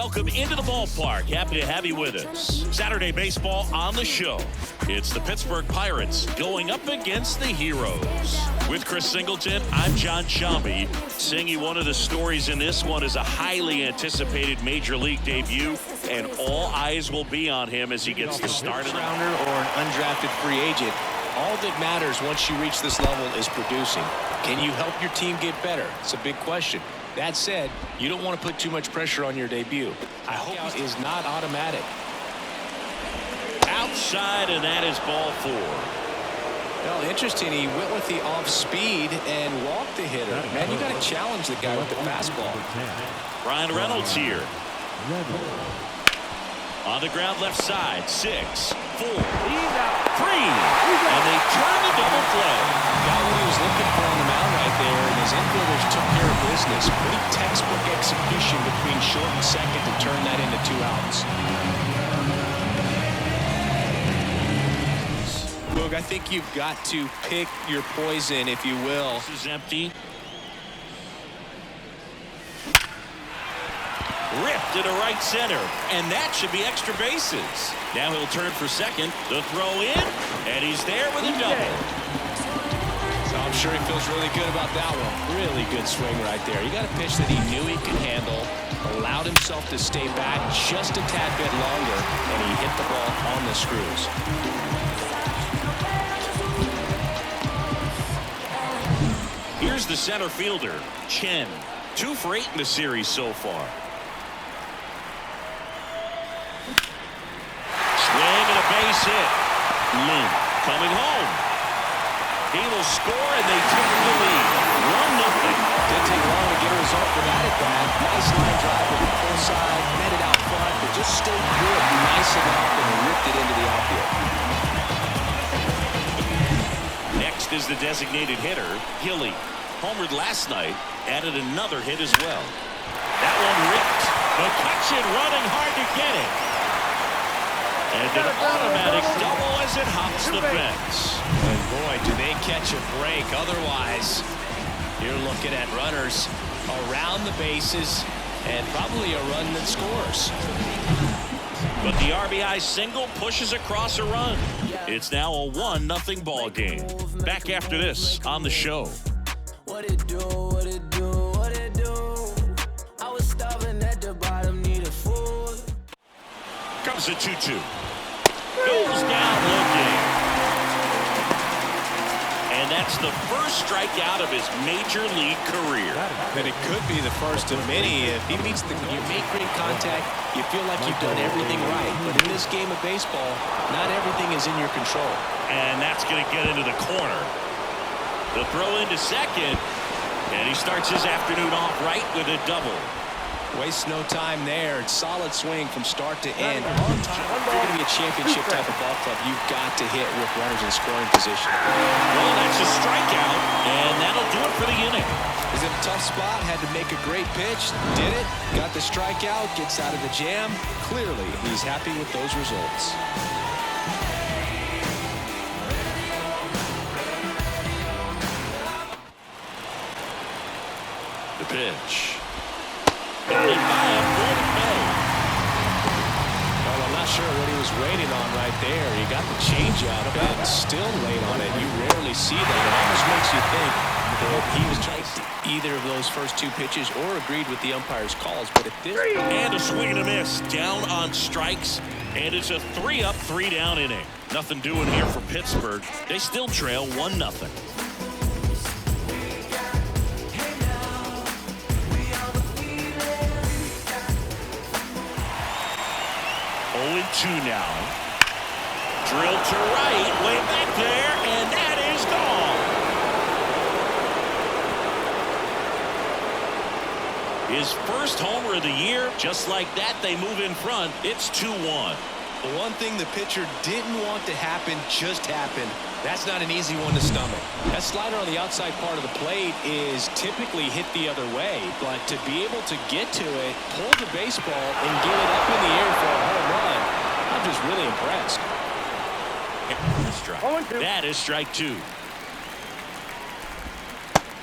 welcome into the ballpark. Happy to have you with us. Saturday baseball on the show. It's the Pittsburgh Pirates going up against the Heroes. With Chris Singleton, I'm John Shambi. Singy, one of the stories in this one is a highly anticipated Major League debut, and all eyes will be on him as he gets the start. Rounder or an undrafted free agent, all that matters once you reach this level is producing. Can you help your team get better? It's a big question. That said, you don't want to put too much pressure on your debut. I hope it is not automatic. Outside, and that is ball 4. Well, interesting. He went with the off speed and walked the hitter. Man, you got to challenge the guy with the fastball. Ryan Reynolds here. On the ground left side, 6, 4, 3, and they turn the double play. Got what he was looking for on the mound right there, and his infielders took care of business. Pretty textbook execution between short and second to turn that into 2 outs. Look, I think you've got to pick your poison, if you will. This is empty. Ripped into right center, and that should be extra bases. Now he'll turn for second. The throw in, and he's there with a double. So I'm sure he feels really good about that one. Really good swing right there. You got a pitch that he knew he could handle, allowed himself to stay back just a tad bit longer, and he hit the ball on the screws. Here's the center fielder, Chen. 2 for 8 in the series so far. Swing and a base hit. Lynn coming home. He will score, and they take the lead. 1-0. Didn't take long to get a result for that at bat. Nice line drive with the full side, netted out front, but just stayed good, nice enough, and ripped it into the outfield. Next is the designated hitter, Gilly. Homered last night, added another hit as well. That one ripped. McCutchen running hard to get it. And an automatic double as it hops the fence. And boy, do they catch a break. Otherwise, you're looking at runners around the bases and probably a run that scores. But the RBI single pushes across a run. It's now a 1-0 ball game. Back after this on the show. What it do, what it do, what it do. I was starving at the bottom, needed food. Comes a 2-2. Goes down looking. And that's the first strikeout of his major league career. And it could be the first of many. If he meets you make great contact, you feel like you've done everything right. But in this game of baseball, not everything is in your control. And that's going to get into the corner. The throw into second, and he starts his afternoon off right with a double. Waste no time there. Solid swing from start to end. On time. If you're going to be a championship type of ball club, you've got to hit with runners in scoring position. Well, that's a strikeout, and that'll do it for the inning. Is in a tough spot, had to make a great pitch, did it, got the strikeout, gets out of the jam. Clearly, he's happy with those results. The pitch. Got it by him for the play. Well, I'm not sure what he was waiting on right there. He got the changeup, but still late on it. You rarely see that. It almost makes you think that he was trying either of those first 2 pitches or agreed with the umpire's calls. But at this and a swing and a miss down on strikes, and it's a 3-up, 3-down inning. Nothing doing here for Pittsburgh. They still trail 1-0. 0-2 now. Drilled to right, way back there, and that is gone. His first homer of the year. Just like that, they move in front. It's 2-1. The one thing the pitcher didn't want to happen just happened. That's not an easy one to stomach. That slider on the outside part of the plate is typically hit the other way, but to be able to get to it, pull the baseball, and get it up in the air for a home run, I'm just really impressed. That is strike 2.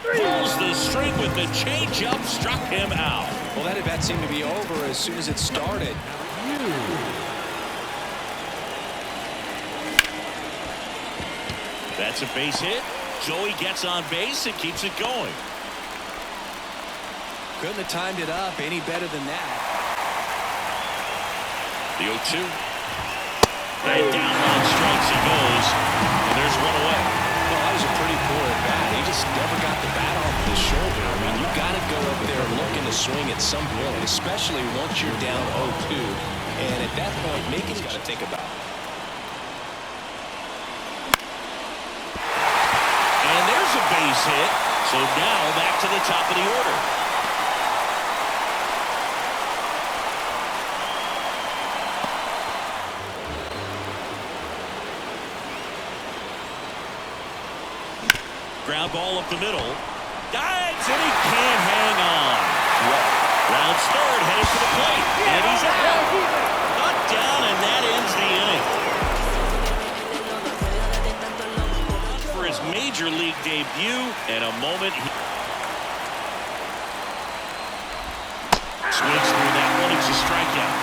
Pulls the string with the changeup, struck him out. Well, that at bat seemed to be over as soon as it started. That's a base hit. Joey gets on base and keeps it going. Couldn't have timed it up any better than that. The 0-2. And down on strikes he goes. And there's one away. Well, that was a pretty poor at bat. He just never got the bat off his shoulder. I mean, you got to go up there looking to swing at some point, especially once you're down 0-2. And at that point, Macon's got to think about it. And there's a base hit. So now back to the top of the order. Ground ball up the middle. Dives and he can't hang on. Rounds third, headed for the plate. And he's out. Cut down, and that ends the inning. For his major league debut, and a moment he swings through that one. It's a strikeout.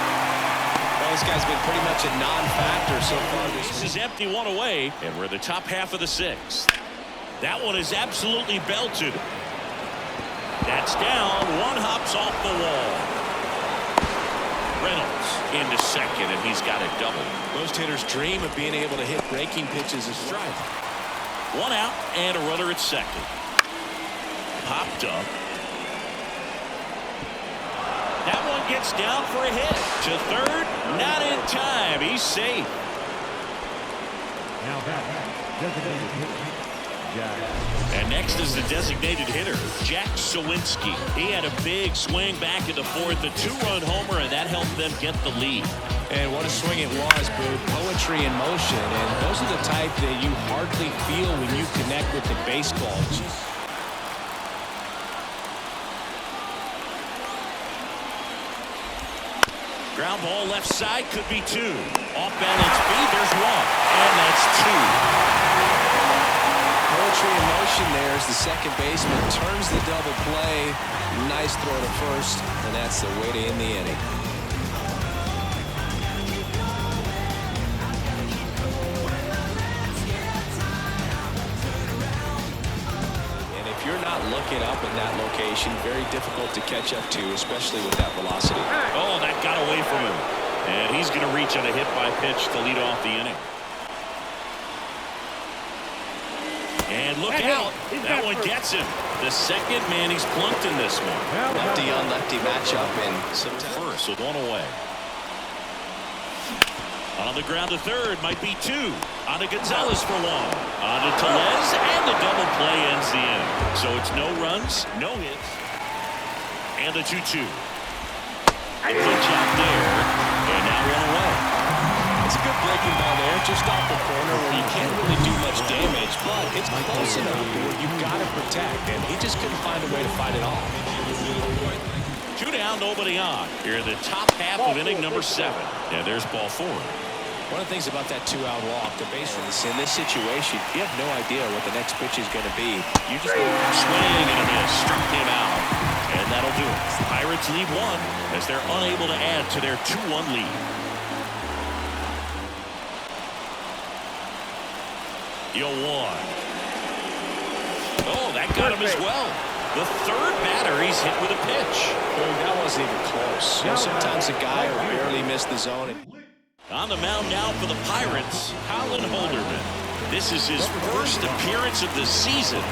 Well, this guy's been pretty much a non-factor so far. This is empty, one away, and we're the top half of the sixth. That one is absolutely belted. That's down. One hops off the wall. Reynolds into second, and he's got a double. Most hitters dream of being able to hit breaking pitches as strike. One out and a runner at second. Popped up. That one gets down for a hit. To third, not in time. He's safe. Now back. And next is the designated hitter, Jack Sawinski. He had a big swing back in the fourth, a two-run homer, and that helped them get the lead. And what a swing it was, Boo. Poetry in motion, and those are the type that you hardly feel when you connect with the baseball. Ground ball left side, could be two. Off balance speed, there's one, and that's two. Poetry in motion there as the second baseman turns the double play. Nice throw to first, and that's the way to end the inning. And if you're not looking up in that location, very difficult to catch up to, especially with that velocity. Oh, that got away from him. And he's going to reach on a hit by pitch to lead off the inning. And look out. That one gets him. The second man he's plunked in this one. Lefty on lefty matchup in First with one away. On the ground to third, might be two. On to Gonzalez for one. On to Tellez, and the double play ends the inning. So it's no runs, no hits. And the 2-2. Good job there. And now one away. It's a good breaking ball there, just off the corner where you can't really do much damage, but it's close enough where you've got to protect, and he just couldn't find a way to fight it off. Two down, nobody on. Here in the top half of inning number 7. And there's ball 4. One of the things about that two-out walk, the base runners in this situation, you have no idea what the next pitch is going to be. You just swing and a miss, struck him out, and that'll do it. Pirates lead 1 as they're unable to add to their 2-1 lead. The 0-1. Oh, that got him as well. The third batter he's hit with a pitch. Well, that wasn't even close. You know, sometimes a guy will barely miss the zone. On the mound now for the Pirates, Colin Holderman. This is his first appearance of the season.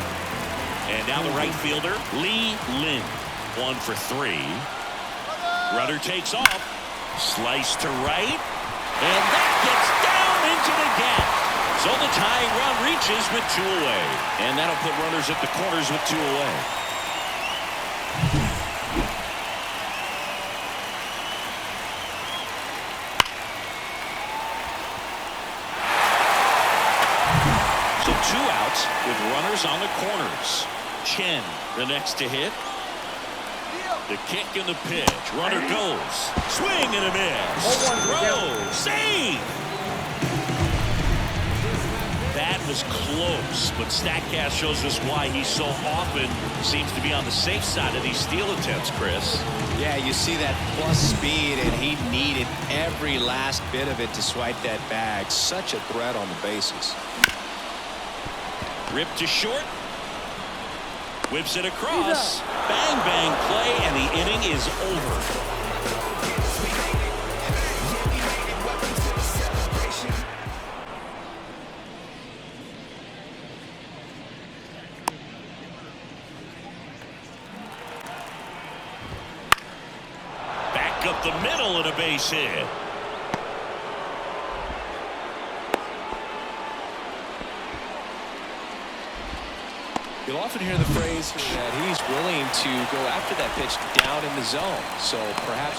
And now the right fielder, Lee Lin. 1 for 3. Runner takes off. Slice to right. And that gets down into the gap. So the tying run reaches with 2 away. And that'll put runners at the corners with 2 away. So 2 outs with runners on the corners. Chen, the next to hit. The kick and the pitch. Runner goes. Swing and a miss. Throw. Save. That was close, but StatCast shows us why he so often seems to be on the safe side of these steal attempts, Chris. Yeah, you see that plus speed, and he needed every last bit of it to swipe that bag. Such a threat on the bases. Ripped to short. Whips it across. Bang, bang play, and the inning is over. Back up the middle and a base hit. You'll often hear the phrase that he's willing to go after that pitch down in the zone. So perhaps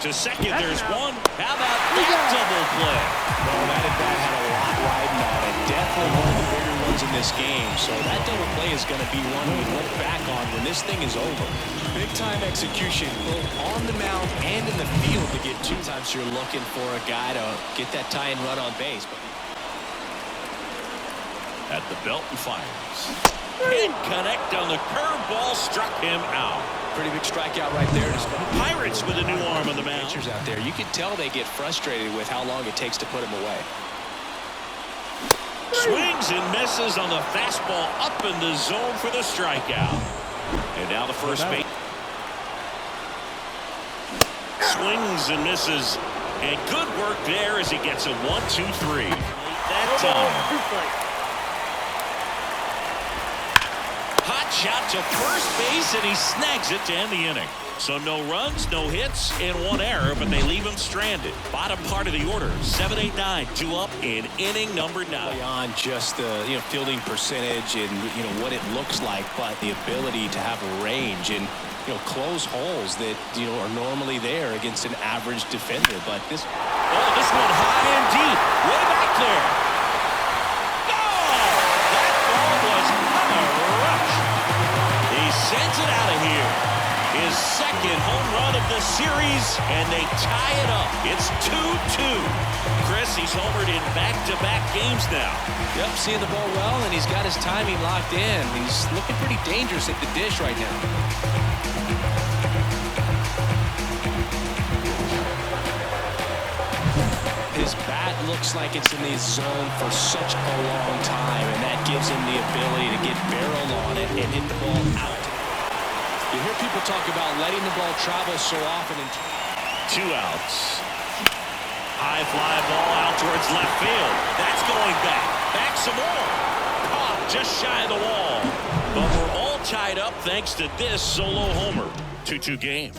to second, there's one. How about that double play? Well, that at bat had a lot riding on it. Definitely one of the bigger ones in this game. So that double play is going to be one we look back on when this thing is over. Big time execution, both on the mound and in the field to get two. Sometimes you're looking for a guy to get that tie and run on base. At the belt and fires. Can't connect on the curveball, struck him out. Pretty big strikeout right there. Pirates with a new arm on the mound. Pitchers out there, you can tell they get frustrated with how long it takes to put him away. Swings and misses on the fastball up in the zone for the strikeout. And now the first base. Swings and misses. And good work there as he gets a 1-2-3. That time. Hot shot to first base, and he snags it to end the inning. So no runs, no hits, and one error, but they leave him stranded. Bottom part of the order, 7-8-9, 2 up in inning number 9. Beyond just the fielding percentage and what it looks like, but the ability to have a range and close holes that are normally there against an average defender. But this one high and deep, way back there. Sends it out of here. His second home run of the series, and they tie it up. It's 2-2. Chris, he's homered in back-to-back games now. Yep, seeing the ball well, and he's got his timing locked in. He's looking pretty dangerous at the dish right now. His bat looks like it's in the zone for such a long time, and that gives him the ability to get barrel on it and hit the ball out. You hear people talk about letting the ball travel so often. 2 outs. High fly ball out towards left field. That's going back. Back some more. Caught just shy of the wall. But we're all tied up thanks to this solo homer. 2-2 game.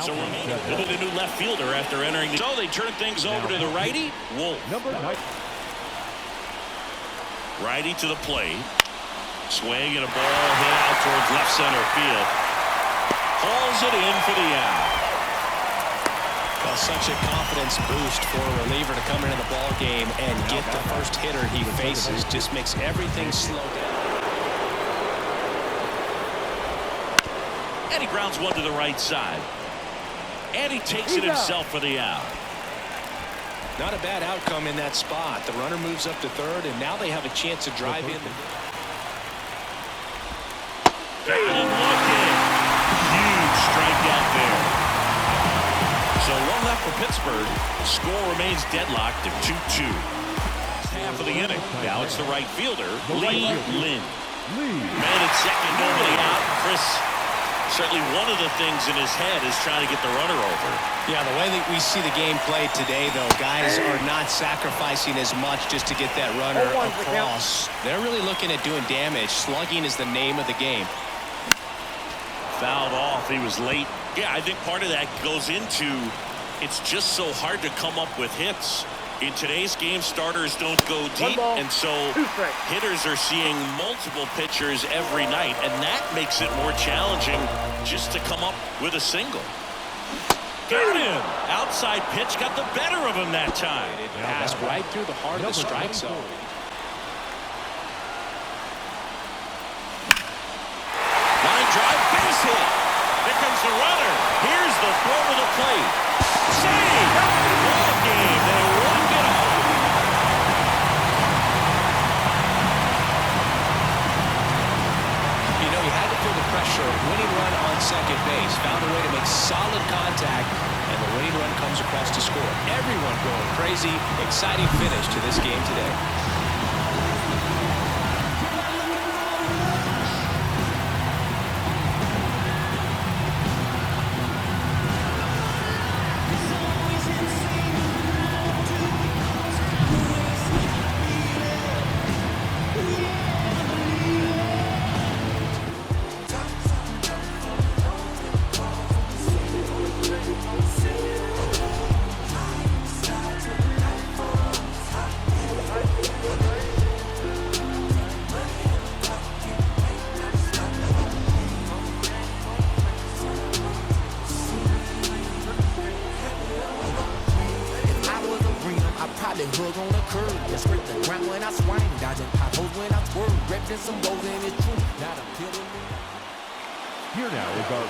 So we're the new left fielder after entering. So they turn things over to the righty, Wolf. Righty to the plate. Swing and a ball hit out towards left center field. Hauls it in for the out. Well, such a confidence boost for a reliever to come into the ball game and get the first hitter he faces. Just makes everything slow down. And he grounds one to the right side. And he takes it himself for the out. Not a bad outcome in that spot. The runner moves up to third, and now they have a chance to drive in. And looking. Huge strikeout there. So one left for Pittsburgh. Score remains deadlocked at 2-2. Half of the inning. Now it's the right fielder, Lee Lynn. Man at second, nobody out. Chris, certainly one of the things in his head is trying to get the runner over. Yeah, the way that we see the game played today, though, guys are not sacrificing as much just to get that runner across. They're really looking at doing damage. Slugging is the name of the game. Fouled off. He was late. Yeah, I think part of that goes into it's just so hard to come up with hits. In today's game, starters don't go deep, and so hitters are seeing multiple pitchers every night, and that makes it more challenging just to come up with a single. Got him! Outside pitch got the better of him that time. It passed right through the heart of the strike zone. plate. Save! Ball game. They walk it off. You know, he had to feel the pressure. Winning run on second base. Found a way to make solid contact. And the winning run comes across to score. Everyone going crazy. Exciting finish to this game today. Hook on the curb, and scrape the ground when I swing, dodging potholes when I swerve, repping some goals and it's true. Not a pill in me. Here now is our